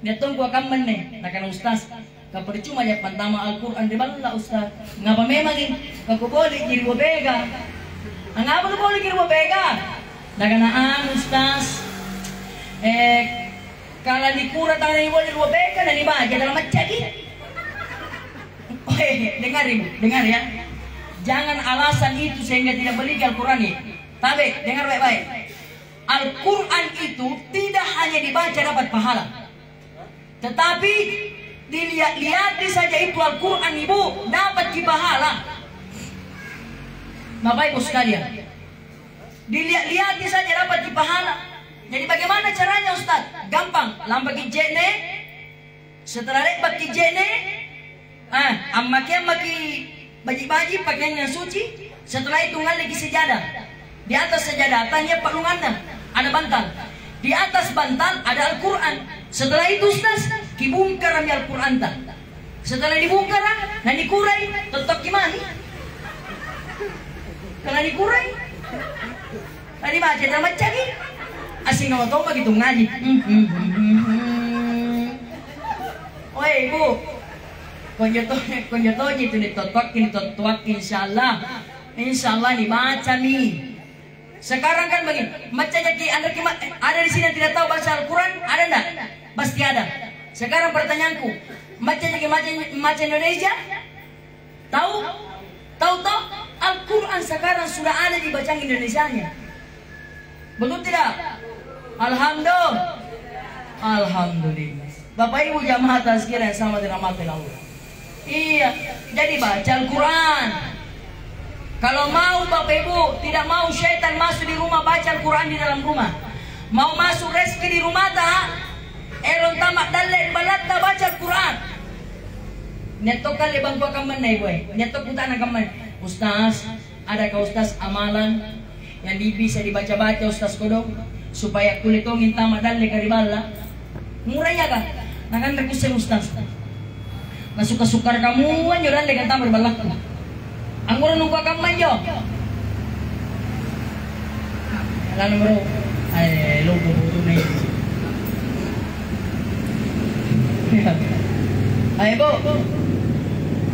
Dia tunggu akan meneh. Nakkan ustaz. Kau percuma ya pantama Al-Quran di bala ustaz. Ngapa memang ini? Kau boleh kiri bobega. Ngapa kau boleh kiri bobega? Nakanaan ustaz. Kalau dikura tangan ini boleh bobega dan dibaca dalam macam ini. Dengar ibu, dengar ya. Jangan alasan itu sehingga tidak beli Al-Quran ini. Tapi dengar baik-baik. Al-Quran itu tidak hanya dibaca dapat pahala, tetapi dilihat saja itu Al-Quran ibu dapat pahala. Bapak ibu sekalian, dilihat saja dapat pahala. Jadi bagaimana caranya Ustaz? Gampang, lambat kijene, setelah lebat kijene, maki baji-baji pakaian yang suci. Setelah itu ngalih sejadah. Di atas sejadah tanya palungannya ada bantal. Di atas bantal ada Al-Quran. Setelah itu Ustaz, dibungkar Al-Quran tak. Setelah dibungkar, nah dikurai, tetap gimana? Kalau dikurai, tadi baca nama cari. Asing nama tahu begitu ngaji. Oi ibu, konjoto gitu ditotokin, insyaallah, insyaallah dibaca nih. Sekarang kan begini, macamnya ada di sini yang tidak tahu bahasa Al-Quran, ada enggak? Pasti ada. Sekarang pertanyaanku, macam Indonesia? Tahu? Tahu toh? Al-Quran sekarang sudah ada di bacaan Indonesianya. Betul tidak? Alhamdulillah. Alhamdulillah. Bapak Ibu jamaah tazkirah yang sama dirahmati Allah. Iya, jadi baca Al-Quran. Kalau mau Bapak Ibu, tidak mau syaitan masuk di rumah, baca Al-Quran di dalam rumah. Mau masuk rezeki di rumah tak? Elon tamak dalek balat tak baca Al-Quran. Netok kali bangku akan menai boy. Netok putar akan menai. Ustaz, adakah Ustaz amalan yang bisa dibaca-baca Ustaz kodok supaya kulit ongin tamak dalek dari bala? Murahnya kah? Nakan rekusnya Ustaz. Nah suka-sukar kamu anjuran dengan tamak berbalak. Anggur nunggu akan manjo. Lalu bro, lupa butuh nih. Ayo bu,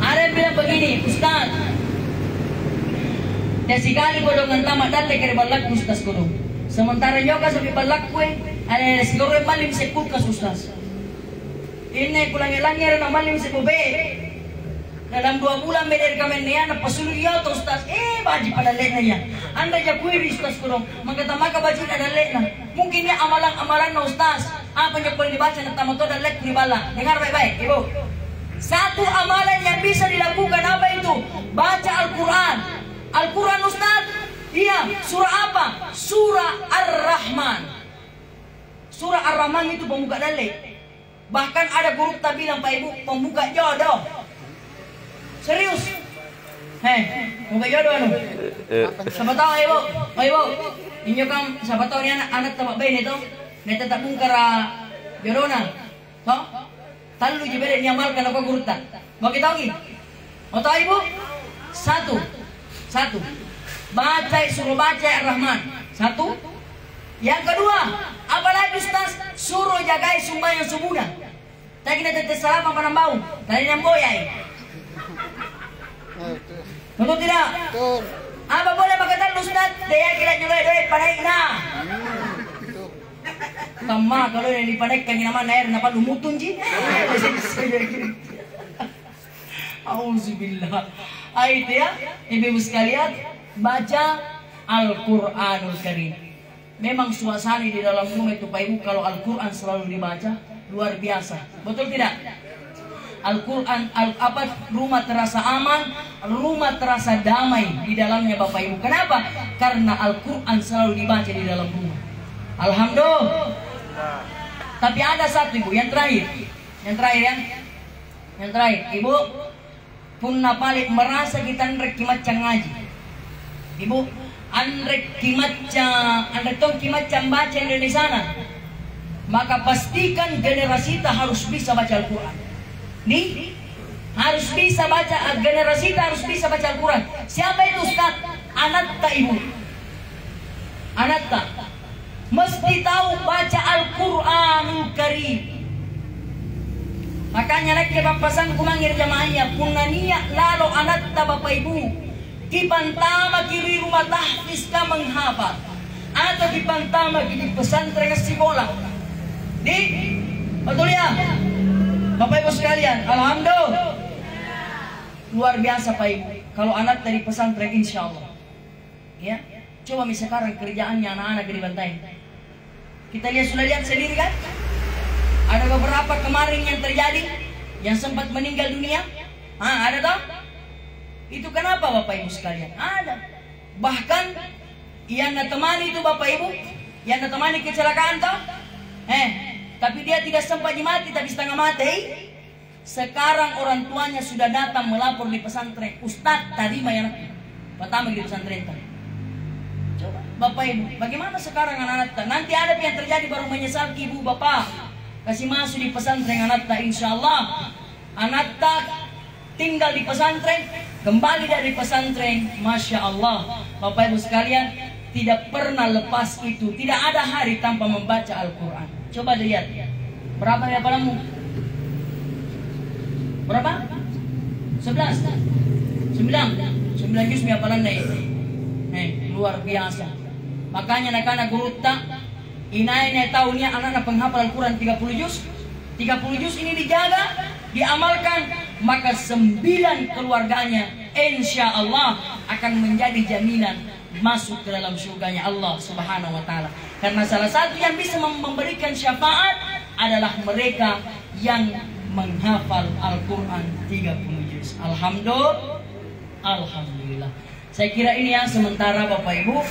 ada yang bilang begini, Ustaz. Dan sekali kodongan tamat datang ke balak Ustaz kodong. Sementara nyoka sampai balak kue, ada seluruh yang malim sekulkas Ustaz. Ini kulangi-langi ada malim sekube. Dalam 2 bulan beda rekaman niya na pasuloy yato Ustaz. Baji pada leknanya. Anda jakuiri Ustaz kurang. Maka baji ada lekna. Mungkin ya amalan-amalan na Ustaz. Apa yang boleh dibaca na tamato dan lek bala. Dengar baik-baik Ibu. Satu amalan yang bisa dilakukan apa itu? Baca Al-Quran. Al-Quran Ustaz. Iya. Surah apa? Surah Ar-Rahman. Surah Ar-Rahman itu pembuka dalek. Bahkan ada guru tak bilang Pak Ibu pembuka jodoh. Serius? Muka jodoh anu. Siapa tahu ibu? Oh ibu, inyo kan siapa tahu ni anak tamak bayi itu, neta tak bungkar jodoh na, toh? Talu je beda ni amal kalau kau gurta. Mau kita lagi? Mau tahu ibu? Satu. Suruh baca Ar-Rahman. Satu. Yang kedua, apalagi Ustaz suruh jagai sembahyang subuh. Tak kena tetes salam apa nambau. Tadi namboyai. Betul tidak? Betul. Apa boleh berkata Ustaz? Dia kira nyulai panaik na. Tama kalau yang dipanaik kan nama air napa lumutun ji. Auzubillah. Ayat ya, ibu sekalian baca Al-Quranul Karim. Memang suasana di dalam rumah itu Pak Ibu kalau Al-Quran selalu dibaca luar biasa. Betul tidak? Al-Quran, rumah terasa aman, rumah terasa damai di dalamnya Bapak Ibu. Kenapa? Karena Al-Quran selalu dibaca di dalam rumah. Alhamdulillah. Tapi ada satu Ibu, yang terakhir ya. Yang terakhir, Ibu, punna paling merasa kita nrek kimacang ngaji. Ibu, anrek kimacang baca di sana. Maka pastikan generasi kita harus bisa baca Al-Quran. Nih, harus bisa baca, generasi kita harus bisa baca Al-Quran. Siapa itu Ustaz? Anatta Ibu. Anatta. Mesti tahu baca Al-Quranul Karim. Makanya lagi papasan kumangir jamaahnya. Punaniya lalu anatta Bapak Ibu. Kipantama kiri rumah tahfiz ka menghafal. Atau kipantama kiri pesantren ke bola. Nih, betul ya? Bapak Ibu sekalian, alhamdulillah. Luar biasa Pak Ibu. Kalau anak dari pesantren insya Allah. Ya, coba misalkan kerjaannya anak-anak dibantai. Kita lihat sendiri kan? Ada beberapa kemarin yang terjadi, yang sempat meninggal dunia. Ada toh? Itu kenapa Bapak Ibu sekalian? Ada. Bahkan yang temani itu Bapak Ibu, yang temani kecelakaan toh? Tapi dia tidak sempat mati, tapi setengah mati. Sekarang orang tuanya sudah datang melapor di pesantren. Ustadz tadi yang pertama di pesantren tadi. Coba Bapak Ibu, bagaimana sekarang anak-anak? Nanti ada yang terjadi baru menyesal ibu bapak. Kasih masuk di pesantren anak-anak, insya Allah. Anak-anak tinggal di pesantren, kembali dari pesantren, masya Allah. Bapak Ibu sekalian, tidak pernah lepas itu. Tidak ada hari tanpa membaca Al-Quran. Coba lihat, berapa ya padamu? Berapa? 11 9 juz ya padan luar biasa. Makanya anak-anak gurutta inai tahunnya anak-anak penghafal Al-Quran 30 juz. 30 juz ini dijaga, diamalkan, maka 9 keluarganya insya Allah akan menjadi jaminan masuk ke dalam surganya Allah Subhanahu wa ta'ala. Karena salah satu yang bisa memberikan syafaat adalah mereka yang menghafal Al-Quran 30 juz. Alhamdulillah. Saya kira ini yang sementara Bapak Ibu.